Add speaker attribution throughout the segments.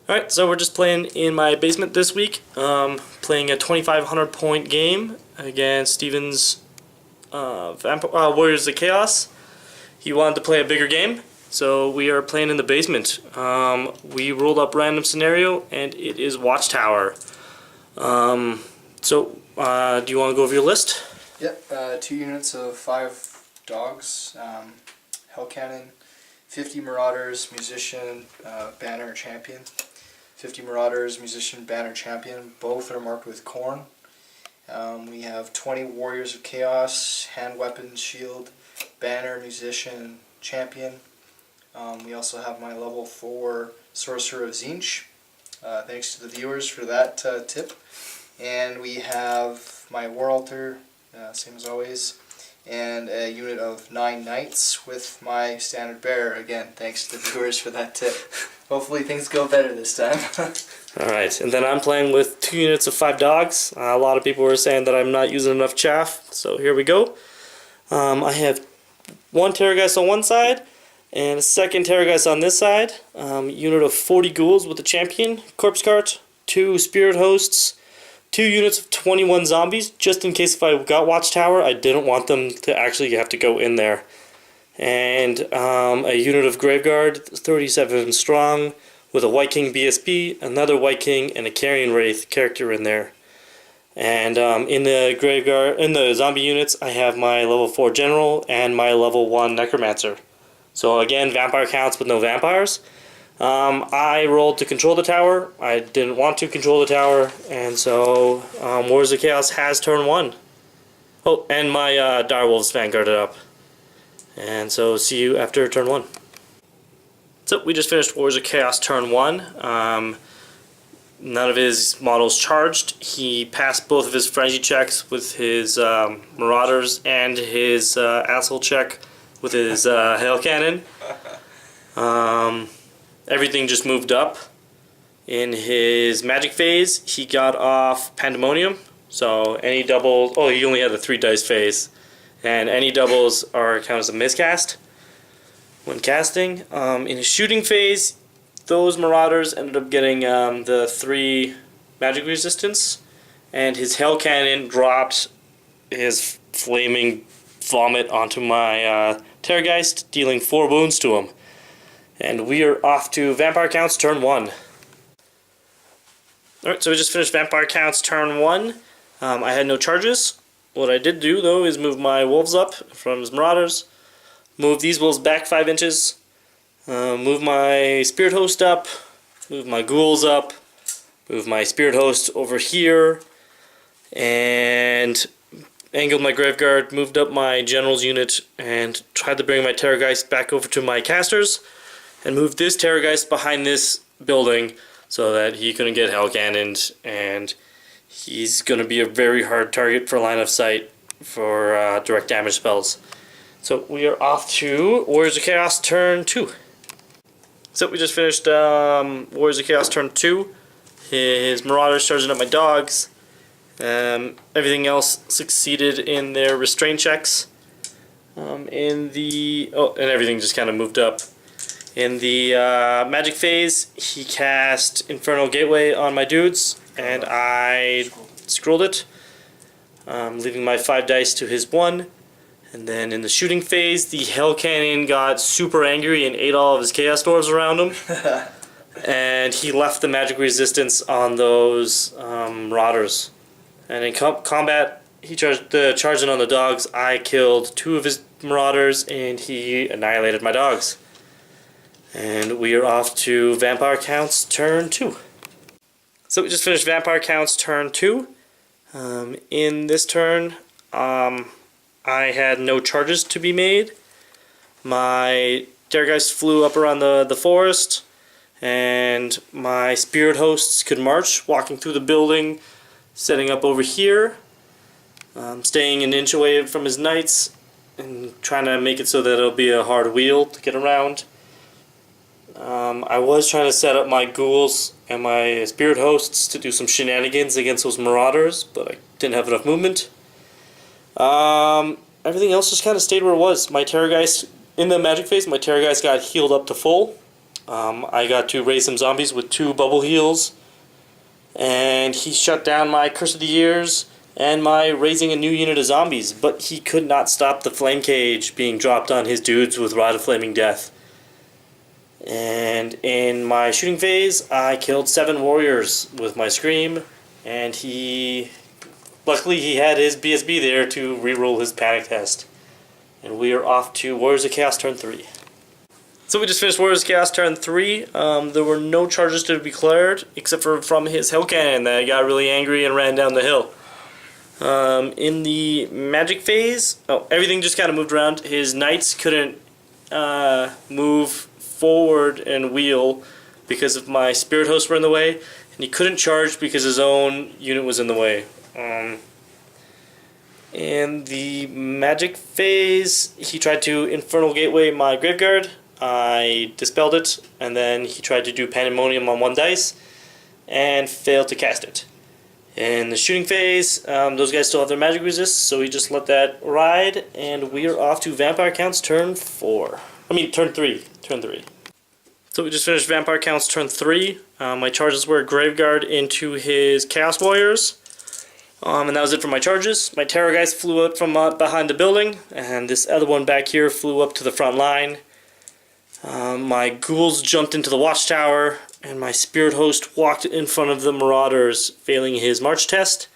Speaker 1: Alright, so we're just playing in my basement this week. Playing a 2,500 point game against Steven's Warriors of Chaos. He wanted to play a bigger game, so we are playing in the basement. We rolled up random scenario, and it is Watchtower. Do you want to go over your list?
Speaker 2: Yep, 2 units of 5 dogs, Hell Cannon, 50 Marauders, Musician, Banner, Champion. 50 Marauders, Musician, Banner, Champion. Both are marked with Corn. We have 20 Warriors of Chaos, Hand Weapon, Shield, Banner, Musician, Champion. We also have my level 4 Sorcerer of Tzeentch. Thanks to the viewers for that tip. And we have my War Altar, same as always, and a unit of 9 Knights with my Standard Bearer. Again, thanks to the viewers for that tip. Hopefully things go better this time.
Speaker 1: Alright, and then I'm playing with 2 units of 5 dogs. A lot of people were saying that I'm not using enough chaff, so here we go. I have 1 Terrorgeist on one side, and a 2nd Terrorgeist on this side. Unit of 40 Ghouls with a Champion, Corpse Cart, 2 Spirit Hosts, 2 units of 21 Zombies, just in case if I got Watchtower, I didn't want them to actually have to go in there. And a unit of Graveguard, 37 strong, with a White King BSB, another White King, and a Carrion Wraith character in there. And in the Graveguard, in the zombie units, I have my level 4 General and my level 1 Necromancer. So again, vampire counts with no vampires. I rolled to control the tower. I didn't want to control the tower, and so Warriors of Chaos has turn 1. Oh, and my Direwolves Vanguarded up. And so see you after turn 1. So we just finished Warriors of Chaos turn 1. None of his models charged. He passed both of his frenzy checks with his Marauders and his asshole check with his Hail Cannon. Everything just moved up. In his magic phase, he got off Pandemonium. So any doubles, oh, he only had the 3 dice phase. And any doubles are counted as a miscast when casting. In his shooting phase, those Marauders ended up getting the 3 magic resistance. And his Hail Cannon dropped his flaming vomit onto my Terrorgeist, dealing 4 wounds to him. And we are off to Vampire Counts turn 1. Alright, so we just finished Vampire Counts turn 1. I had no charges. What I did do, though, is move my wolves up from his Marauders. Move these wolves back 5 inches. Move my Spirit Host up. Move my Ghouls up. Move my Spirit Host over here. And angled my Graveguard. Moved up my General's unit. And tried to bring my Terrorgeist back over to my casters. And moved this Terrorgeist behind this building so that he couldn't get Hell Cannoned, and he's going to be a very hard target for line of sight for direct damage spells. So we are off to Warriors of Chaos turn 2. So we just finished Warriors of Chaos turn 2. His Marauders charging up my dogs. Everything else succeeded in their restraint checks. And everything just kind of moved up. In the magic phase, he cast Infernal Gateway on my dudes, and I scrolled it, leaving my 5 dice to his 1. And then in the shooting phase, the Hell Cannon got super angry and ate all of his Chaos Dwarves around him. And he left the magic resistance on those Marauders. And in combat, he charging on the dogs. I killed 2 of his Marauders, and he annihilated my dogs. And we are off to Vampire Counts turn 2. So we just finished Vampire Counts turn 2. In this turn, I had no charges to be made. My Terrorgeist flew up around the forest, and my Spirit Hosts could march, walking through the building, setting up over here, staying an inch away from his Knights, and trying to make it so that it'll be a hard wheel to get around. I was trying to set up my Ghouls and my Spirit Hosts to do some shenanigans against those Marauders, but I didn't have enough movement. Everything else just kind of stayed where it was. My Terrorgeist, in the magic phase, my Terrorgeist got healed up to full. I got to raise some zombies with 2 bubble heals, and he shut down my Curse of the Years and my raising a new unit of zombies, but he could not stop the flame cage being dropped on his dudes with Rod of Flaming Death. And in my shooting phase, I killed 7 warriors with my Scream, and luckily he had his BSB there to reroll his panic test. And we are off to Warriors of Chaos turn 3. So we just finished Warriors of Chaos turn 3. There were no charges to be declared, except for from his Hell Cannon that got really angry and ran down the hill. In the magic phase, everything just kind of moved around. His knights couldn't move forward and wheel because of my spirit hosts were in the way, and he couldn't charge because his own unit was in the way. In the magic phase, he tried to Infernal Gateway my Graveguard. I dispelled it, and then he tried to do Pandemonium on 1 dice and failed to cast it. In the shooting phase, those guys still have their magic resist, so we just let that ride, and we are off to Vampire Counts turn 3. Turn 3. So we just finished Vampire Counts turn 3. My charges were Graveguard into his Chaos Warriors, and that was it for my charges. My Terrorgeist flew out from behind the building, and this other one back here flew up to the front line. My Ghouls jumped into the Watchtower, and my Spirit Host walked in front of the Marauders, failing his March test.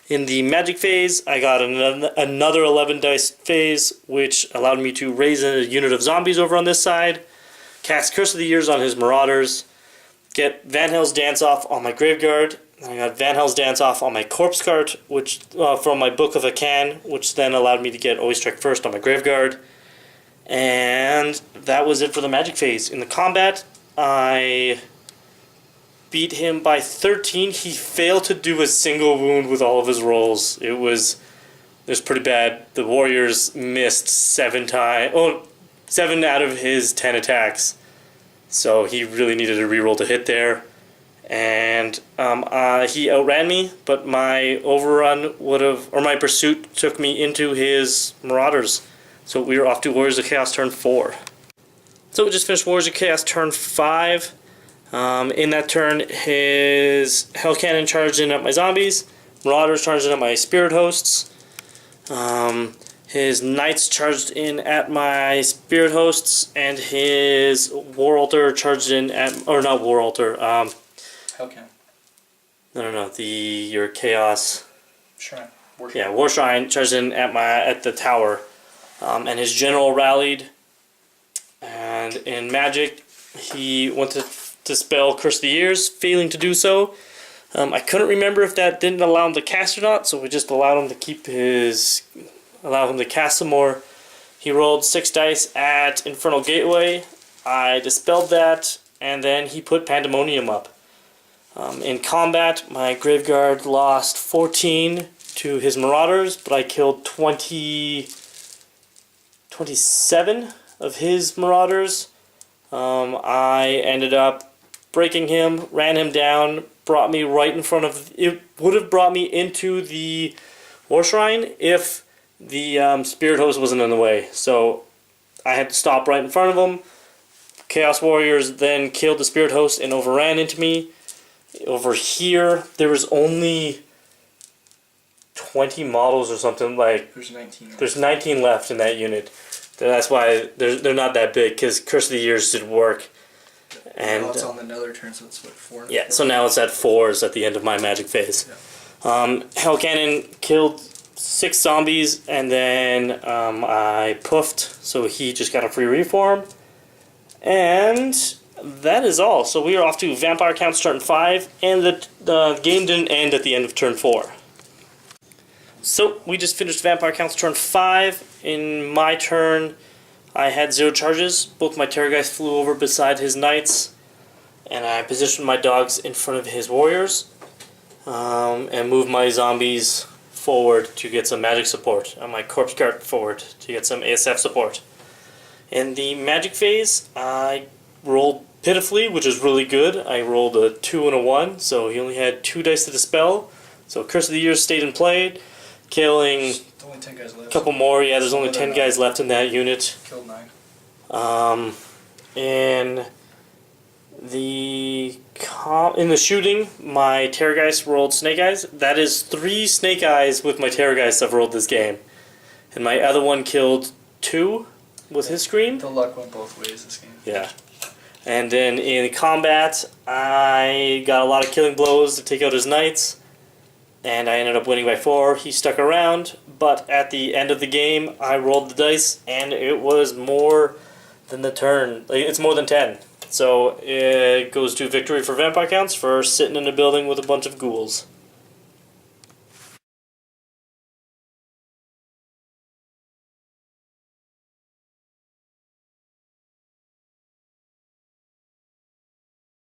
Speaker 1: In the Magic phase, I got another 11 dice phase, which allowed me to raise a unit of zombies over on this side, cast Curse of the Years on his Marauders, get Van Hell's Dance Off on my Graveguard, and I got Van Hell's Dance Off on my Corpse Cart, which from my Book of Akan, which then allowed me to get Always Strike First on my Graveguard. And that was it for the Magic phase. In the combat, I beat him by 13. He failed to do a single wound with all of his rolls. It was pretty bad. The Warriors missed 7 out of his 10 attacks. So he really needed a reroll to hit there. And he outran me, but my overrun my pursuit took me into his Marauders. So we are off to Warriors of Chaos turn 4. So we just finished Warriors of Chaos turn 5. In that turn, his Hell Cannon charged in at my zombies, Marauders charged in at my Spirit Hosts, his Knights charged in at my Spirit Hosts, and his War Altar charged in at, or not War Altar,
Speaker 2: Hell Cannon.
Speaker 1: No, your Chaos
Speaker 2: Shrine.
Speaker 1: War Shrine charged in at the tower. And his general rallied, and in Magic, he went to dispel Curse of the Years, failing to do so. I couldn't remember if that didn't allow him to cast or not, so we just allowed him to allow him to cast some more. He rolled 6 dice at Infernal Gateway. I dispelled that, and then he put Pandemonium up. In combat, my Graveguard lost 14 to his Marauders, but I killed 27 of his Marauders. I ended up breaking him, ran him down, brought me right in front of... It would have brought me into the War Shrine if the Spirit Host wasn't in the way. So I had to stop right in front of him. Chaos Warriors then killed the Spirit Host and overran into me. Over here, there was only 20 models or something. Like
Speaker 2: There's 19 left.
Speaker 1: There's 19 left in that unit. That's why they're not that big, because Curse of the Years did work. And
Speaker 2: now it's on another turn, so it's what, 4?
Speaker 1: Yeah, so now it's at 4s at the end of my Magic phase.
Speaker 2: Yeah.
Speaker 1: Hell Cannon killed 6 zombies, and then I puffed, so he just got a free reform. And that is all. So we are off to Vampire Counts turn 5, and the game didn't end at the end of turn 4. So we just finished Vampire Counts turn 5. In my turn, I had 0 charges. Both my Terrorgeist flew over beside his Knights, and I positioned my dogs in front of his Warriors, and moved my zombies forward to get some magic support, and my Corpse Cart forward to get some ASF support. In the Magic phase, I rolled pitifully, which is really good. I rolled a 2 and a 1, so he only had 2 dice to dispel. So Curse of the Years stayed and played, killing
Speaker 2: only 10 guys left.
Speaker 1: a couple more. Yeah, there's only 10 guys left in that unit.
Speaker 2: Killed 9.
Speaker 1: In In the shooting, my Terrorgeist rolled Snake Eyes. That is 3 Snake Eyes with my Terrorgeist I've rolled this game. And my other one killed 2 with his scream.
Speaker 2: The luck went both ways this game.
Speaker 1: Yeah. And then in combat, I got a lot of killing blows to take out his knights. And I ended up winning by 4. He stuck around, but at the end of the game, I rolled the dice, and it was more than the turn. It's more than 10. So it goes to victory for vampire counts for sitting in a building with a bunch of ghouls.